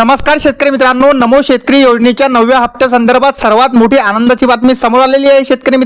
नमस्कार शेतकरी मित्रांनो, नमो शेतकरी योजनेच्या 9व्या हप्त्यासंदर्भात सर्वात मोठी आनंदाची बातमी समोर आलेली आहे। शेतकरी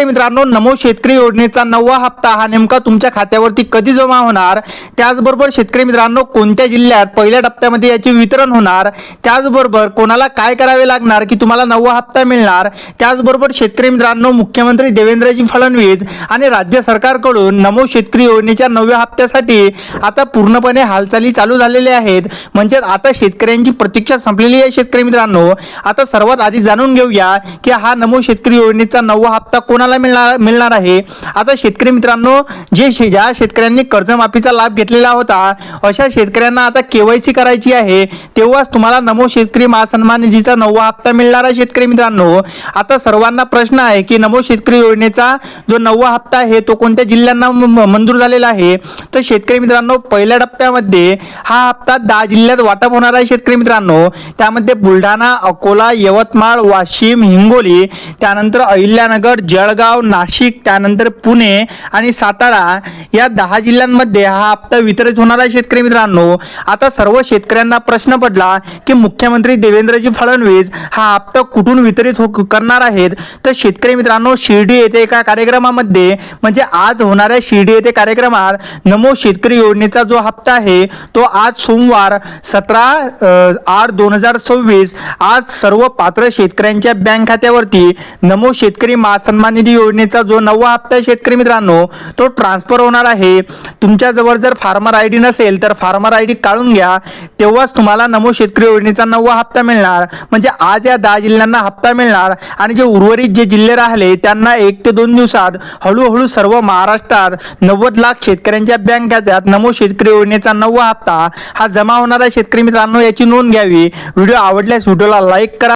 मित्रांनो, नमो शेतकरी योजनेचा 9वा हप्ता हा नेमका तुमच्या खात्यावरती कधी जमा होणार, त्याचबरोबर शेतकरी मित्रांनो कोणत्या जिल्ह्यात पहिल्या टप्प्यामध्ये याचे वितरण होणार, त्याचबरोबर कोणाला काय करावे लागणार की तुम्हाला 9वा हप्ता मिळणार, त्याचबरोबर शेतकरी मित्रांनो मुख्यमंत्री देवेंद्रजी फडणवीस आणि राज्य सरकारकडून नमो शेतकरी योजनेच्या 9व्या हप्त्यासाठी आता पूर्णपणे हालचाली चालू झालेल्या आहेत। म्हणजे आता शेतकऱ्यांची प्रतीक्षा संपलेली आहे। शेतकरी मित्रांनो, आता सर्वात आधी जाणून घेऊया की हा नमो शेतकरी योजनेचा 9वा हप्ता कोणाला मिळणार आहे। आता शेतकरी मित्रांनो, ज्या शेतकऱ्यांनी कर्जमाफीचा लाभ घेतलेला होता अशा शेतकऱ्यांना आता केवायसी करायची आहे, तेव्हाच तुम्हाला नमो शेतकरी महासन्मान निधीचा 9वा हप्ता मिळणार आहे। शेतकरी मित्रांनो, आता सर्वांना प्रश्न आहे की नमो शेतकरी योजनेचा जो 9वा हप्ता आहे तो कोणत्या जिल्ह्यांना मंजूर झालेला आहे। तर शेतकरी मित्रांनो, पहिल्या टप्प्यामध्ये हा हप्ता 10 जिल्ह्यात वाटप होणार आहे। शेतकरी मित्रांनो, त्यामध्ये बुलढाणा, अकोला, यवतमाळ, वाशिम, हिंगोली, त्यानंतर अहिल्यानगर, जळगाव, नाशिक, त्यानंतर पुणे आणि सातारा या 10 जिल्ह्यांमध्ये हा हप्ता वितरित होणार आहे। शेतकरी मित्रांनो, आता सर्व शेतकऱ्यांना प्रश्न पडला की मुख्यमंत्री देवेंद्रजी फडणवीस हा हप्ता कुठून वितरित करणार आहेत। तर शेतकरी मित्रांनो, शिर्डी येथे एका कार्यक्रमामध्ये म्हणजे आज होणाऱ्या शिर्डी येथे कार्यक्रमात नमो शेतकरी योजनेचा जो हप्ता आहे तो आज सोमवार 17/8/2026 आज सर्व पात्र शेतकऱ्यांच्या बँक खात्यावरती नमो शेतकरी महासन्मान निधी योजनेचा जो 9वा हप्ता आहे शेतकरी मित्रांनो तो ट्रान्सफर होणार आहे। तुमच्या जवळ जर फार्मर आयडी नसेल तर फार्मर आयडी काढून घ्या, तेव्हाच तुम्हाला नमो शेतकरी योजनेचा 9वा हप्ता मिळणार। म्हणजे आज या 10 जिल्ह्यांना हप्ता मिळणार आणि जे उर्वरित जे जिल्हे राहिले त्यांना 1 ते 2 दिवसात हळूहळू सर्व महाराष्ट्रात 90 लाख शेतकऱ्यांच्या बँक खात्यात नमो शेतकरी योजनेचा 9वा हप्ता हा जमा होणार आहे। शेतकरी मित्रांनो, याची नोंद घ्यावी। व्हिडिओ आवडल्यास व्हिडिओला लाईक करा।